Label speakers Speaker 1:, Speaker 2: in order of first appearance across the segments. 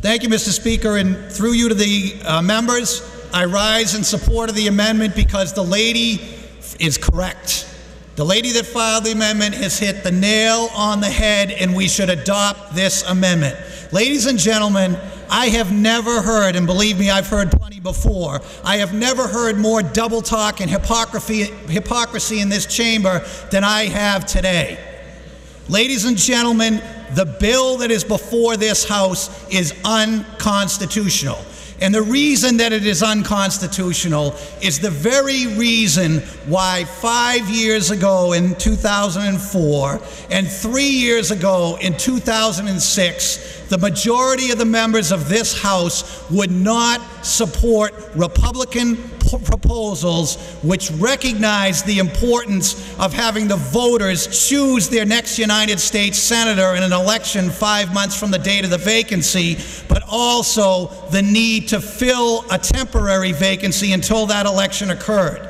Speaker 1: Thank you, Mr. Speaker, and through you to the members, I rise in support of the amendment because the lady is correct. The lady that filed the amendment has hit the nail on the head, and we should adopt this amendment. Ladies and gentlemen, I have never heard, and believe me, I've heard plenty before, I have never heard more double talk and hypocrisy in this chamber than I have today. Ladies and gentlemen, the bill that is before this House is unconstitutional. And the reason that it is unconstitutional is the very reason why 5 years ago in 2004 and 3 years ago in 2006, the majority of the members of this House would not support Republican proposals which recognize the importance of having the voters choose their next United States Senator in an election 5 months from the date of the vacancy, but also the need to fill a temporary vacancy until that election occurred.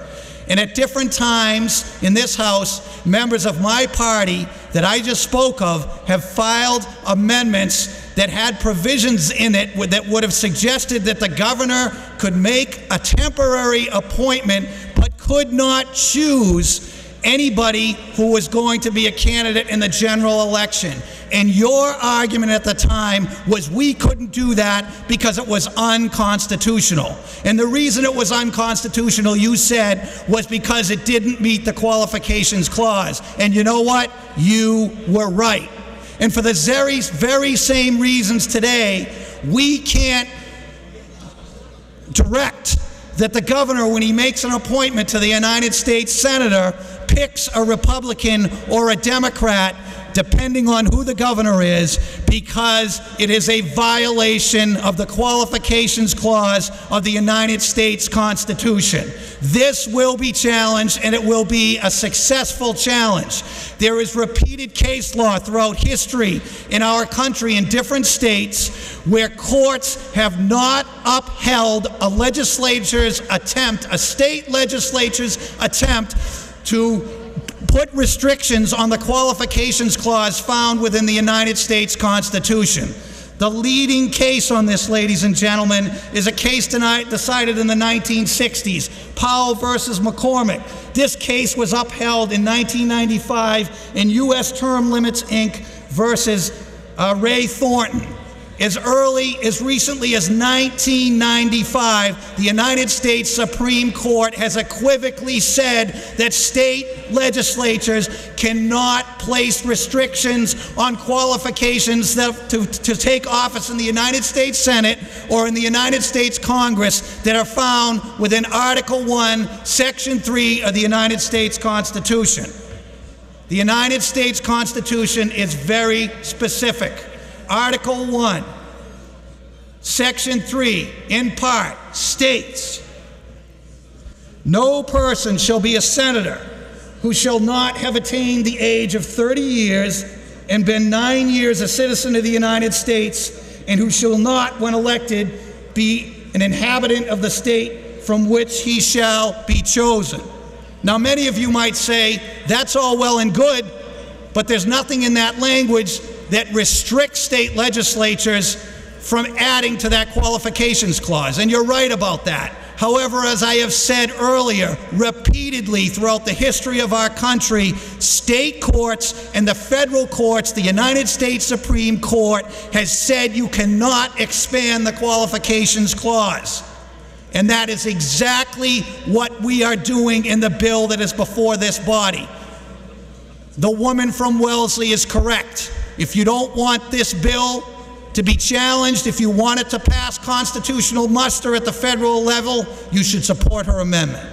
Speaker 1: And at different times in this House, members of my party that I just spoke of have filed amendments that had provisions in it that would have suggested that the governor could make a temporary appointment but could not choose anybody who was going to be a candidate in the general election. And your argument at the time was we couldn't do that because it was unconstitutional. And the reason it was unconstitutional, you said, was because it didn't meet the qualifications clause. And you know what? You were right. And for the very same reasons today, we can't direct that the governor, when he makes an appointment to the United States Senator, picks a Republican or a Democrat, depending on who the governor is, because it is a violation of the qualifications clause of the United States Constitution. This will be challenged, and it will be a successful challenge. There is repeated case law throughout history in our country in different states where courts have not upheld a legislature's attempt, a state legislature's attempt to put restrictions on the qualifications clause found within the United States Constitution. The leading case on this, ladies and gentlemen, is a case decided in the 1960s, Powell versus McCormick. This case was upheld in 1995 in U.S. Term Limits, Inc. versus Ray Thornton. As recently as 1995, the United States Supreme Court has equivocally said that state legislatures cannot place restrictions on qualifications to take office in the United States Senate or in the United States Congress that are found within Article 1, Section 3 of the United States Constitution. The United States Constitution is very specific. Article 1, Section 3, in part, states, "No person shall be a senator who shall not have attained the age of 30 years and been 9 years a citizen of the United States, and who shall not, when elected, be an inhabitant of the state from which he shall be chosen." Now, many of you might say, that's all well and good, but there's nothing in that language that restricts state legislatures from adding to that qualifications clause, and you're right about that. However, as I have said earlier, repeatedly throughout the history of our country, state courts and the federal courts, the United States Supreme Court, has said you cannot expand the qualifications clause. And that is exactly what we are doing in the bill that is before this body. The woman from Wellesley is correct. If you don't want this bill to be challenged, if you want it to pass constitutional muster at the federal level, you should support her amendment.